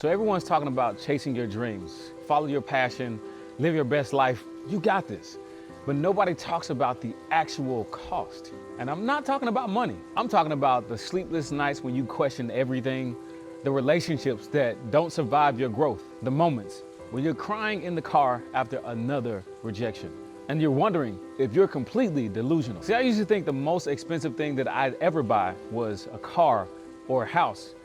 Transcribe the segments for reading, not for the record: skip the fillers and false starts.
So everyone's talking about chasing your dreams, follow your passion, live your best life. You got this. But nobody talks about the actual cost. And I'm not talking about money. I'm talking about the sleepless nights when you question everything, the relationships that don't survive your growth, the moments when you're crying in the car after another rejection. And you're wondering if you're completely delusional. See, I used to think the most expensive thing that I'd ever buy was a car or a house.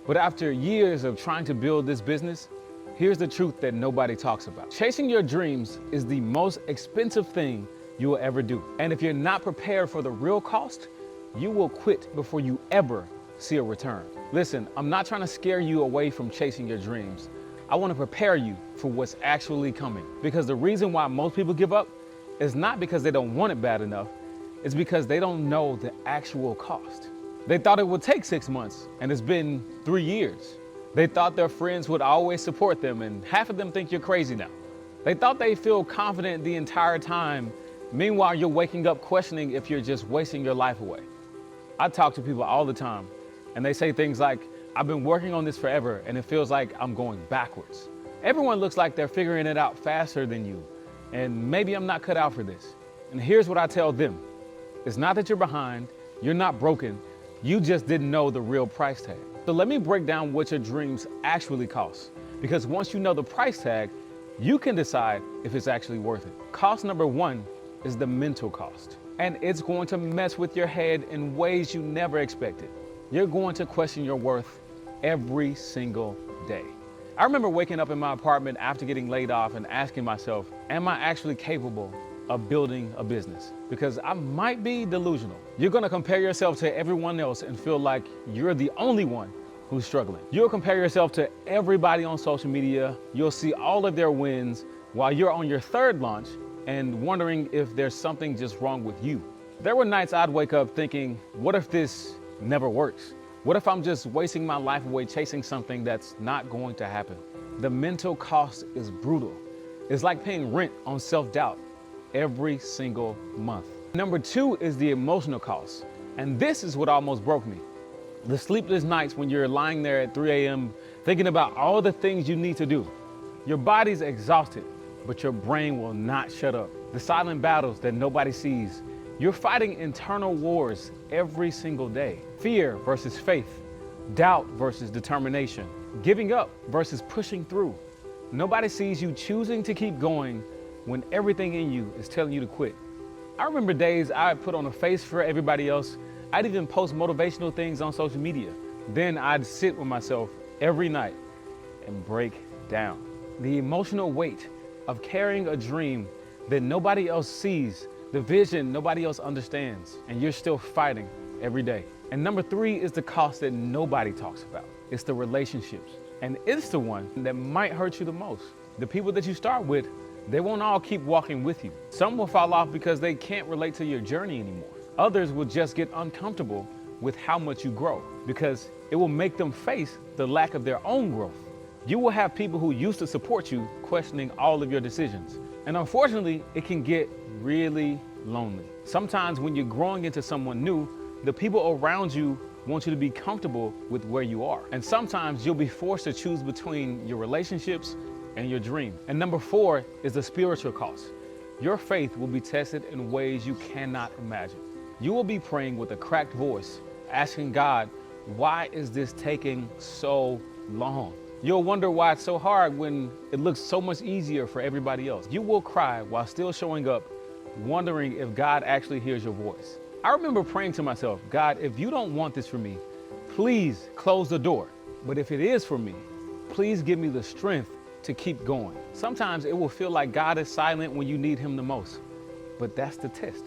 But after years of trying to build this business, here's the truth that nobody talks about. Chasing your dreams is the most expensive thing you will ever do. And if you're not prepared for the real cost, you will quit before you ever see a return. Listen, I'm not trying to scare you away from chasing your dreams. I want to prepare you for what's actually coming. Because the reason why most people give up is not because they don't want it bad enough, it's because they don't know the actual cost. They thought it would take 6 months, and it's been 3 years. They thought their friends would always support them, and half of them think you're crazy now. They thought they'd feel confident the entire time. Meanwhile, you're waking up questioning if you're just wasting your life away. I talk to people all the time, and they say things like, I've been working on this forever, and it feels like I'm going backwards. Everyone looks like they're figuring it out faster than you, and maybe I'm not cut out for this. And here's what I tell them. It's not that you're behind, you're not broken, you just didn't know the real price tag. So let me break down what your dreams actually cost. Because once you know the price tag, you can decide if it's actually worth it. Cost number one is the mental cost. And it's going to mess with your head in ways you never expected. You're going to question your worth every single day. I remember waking up in my apartment after getting laid off and asking myself, am I actually capable of building a business? Because I might be delusional. You're gonna compare yourself to everyone else and feel like you're the only one who's struggling. You'll compare yourself to everybody on social media. You'll see all of their wins while you're on your third launch and wondering if there's something just wrong with you. There were nights I'd wake up thinking, what if this never works? What if I'm just wasting my life away chasing something that's not going to happen? The mental cost is brutal. It's like paying rent on self-doubt every single month. Number two is the emotional cost. And this is what almost broke me. The sleepless nights when you're lying there at 3 a.m. thinking about all the things you need to do. Your body's exhausted, but your brain will not shut up. The silent battles that nobody sees. You're fighting internal wars every single day. Fear versus faith, doubt versus determination, giving up versus pushing through. Nobody sees you choosing to keep going when everything in you is telling you to quit. I remember days I'd put on a face for everybody else. I'd even post motivational things on social media. Then I'd sit with myself every night and break down. The emotional weight of carrying a dream that nobody else sees, the vision nobody else understands, and you're still fighting every day. And number three is the cost that nobody talks about. It's the relationships. And it's the one that might hurt you the most. The people that you start with, they won't all keep walking with you. Some will fall off because they can't relate to your journey anymore. Others will just get uncomfortable with how much you grow because it will make them face the lack of their own growth. You will have people who used to support you questioning all of your decisions. And unfortunately, it can get really lonely. Sometimes when you're growing into someone new, the people around you want you to be comfortable with where you are. And sometimes you'll be forced to choose between your relationships and your dream. And number four is the spiritual cost. Your faith will be tested in ways you cannot imagine. You will be praying with a cracked voice, asking God, why is this taking so long? You'll wonder why it's so hard when it looks so much easier for everybody else. You will cry while still showing up, wondering if God actually hears your voice. I remember praying to myself, God, if you don't want this for me, please close the door. But if it is for me, please give me the strength to keep going. Sometimes it will feel like God is silent when you need him the most, but that's the test.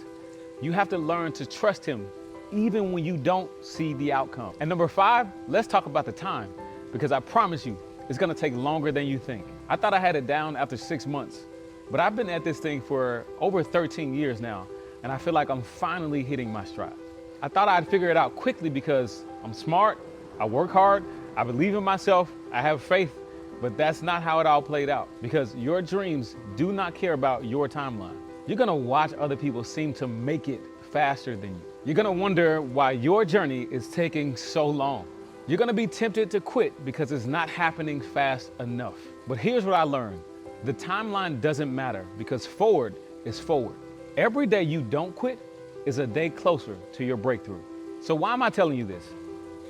You have to learn to trust him even when you don't see the outcome. And number five, let's talk about the time, because I promise you, it's gonna take longer than you think. I thought I had it down after 6 months, but I've been at this thing for over 13 years now, and I feel like I'm finally hitting my stride. I thought I'd figure it out quickly because I'm smart, I work hard, I believe in myself, I have faith, but that's not how it all played out, because your dreams do not care about your timeline. You're gonna watch other people seem to make it faster than you. You're gonna wonder why your journey is taking so long. You're gonna be tempted to quit because it's not happening fast enough. But here's what I learned. The timeline doesn't matter because forward is forward. Every day you don't quit is a day closer to your breakthrough. So why am I telling you this?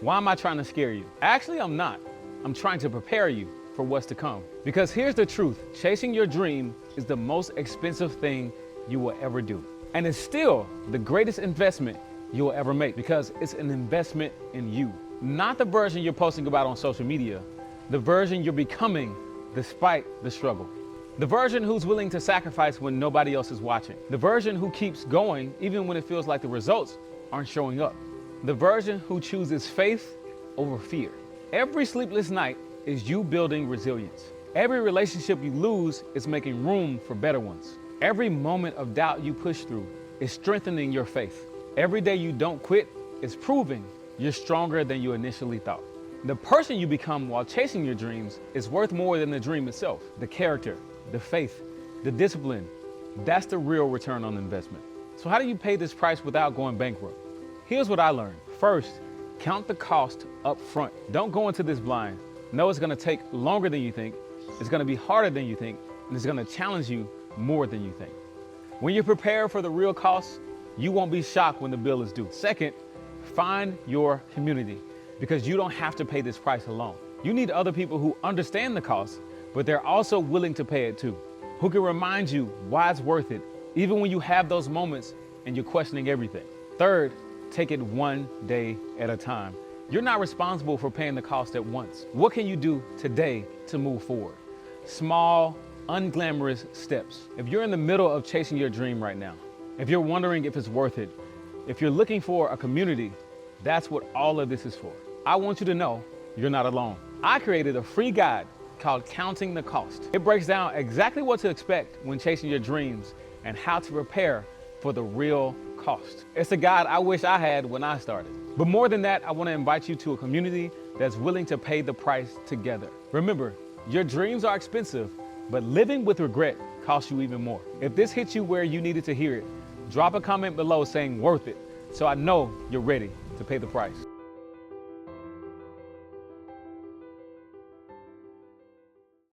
Why am I trying to scare you? Actually, I'm not. I'm trying to prepare you for what's to come. Because here's the truth. Chasing your dream is the most expensive thing you will ever do. And it's still the greatest investment you will ever make because it's an investment in you. Not the version you're posting about on social media, the version you're becoming despite the struggle. The version who's willing to sacrifice when nobody else is watching. The version who keeps going even when it feels like the results aren't showing up. The version who chooses faith over fear. Every sleepless night is you building resilience. Every relationship you lose is making room for better ones. Every moment of doubt you push through is strengthening your faith. Every day you don't quit is proving you're stronger than you initially thought. The person you become while chasing your dreams is worth more than the dream itself. The character, the faith, the discipline, that's the real return on investment. So how do you pay this price without going bankrupt? Here's what I learned. First, count the cost up front. Don't go into this blind. Know it's gonna take longer than you think, it's gonna be harder than you think, and it's gonna challenge you more than you think. When you're prepared for the real costs, you won't be shocked when the bill is due. Second, find your community because you don't have to pay this price alone. You need other people who understand the cost, but they're also willing to pay it too, who can remind you why it's worth it, even when you have those moments and you're questioning everything. Third, take it one day at a time. You're not responsible for paying the cost at once. What can you do today to move forward? Small, unglamorous steps. If you're in the middle of chasing your dream right now, if you're wondering if it's worth it, if you're looking for a community, that's what all of this is for. I want you to know you're not alone. I created a free guide called Counting the Cost. It breaks down exactly what to expect when chasing your dreams and how to prepare for the real cost. It's a guide I wish I had when I started. But more than that, I want to invite you to a community that's willing to pay the price together. Remember, your dreams are expensive, but living with regret costs you even more. If this hit you where you needed to hear it, drop a comment below saying worth it, so I know you're ready to pay the price.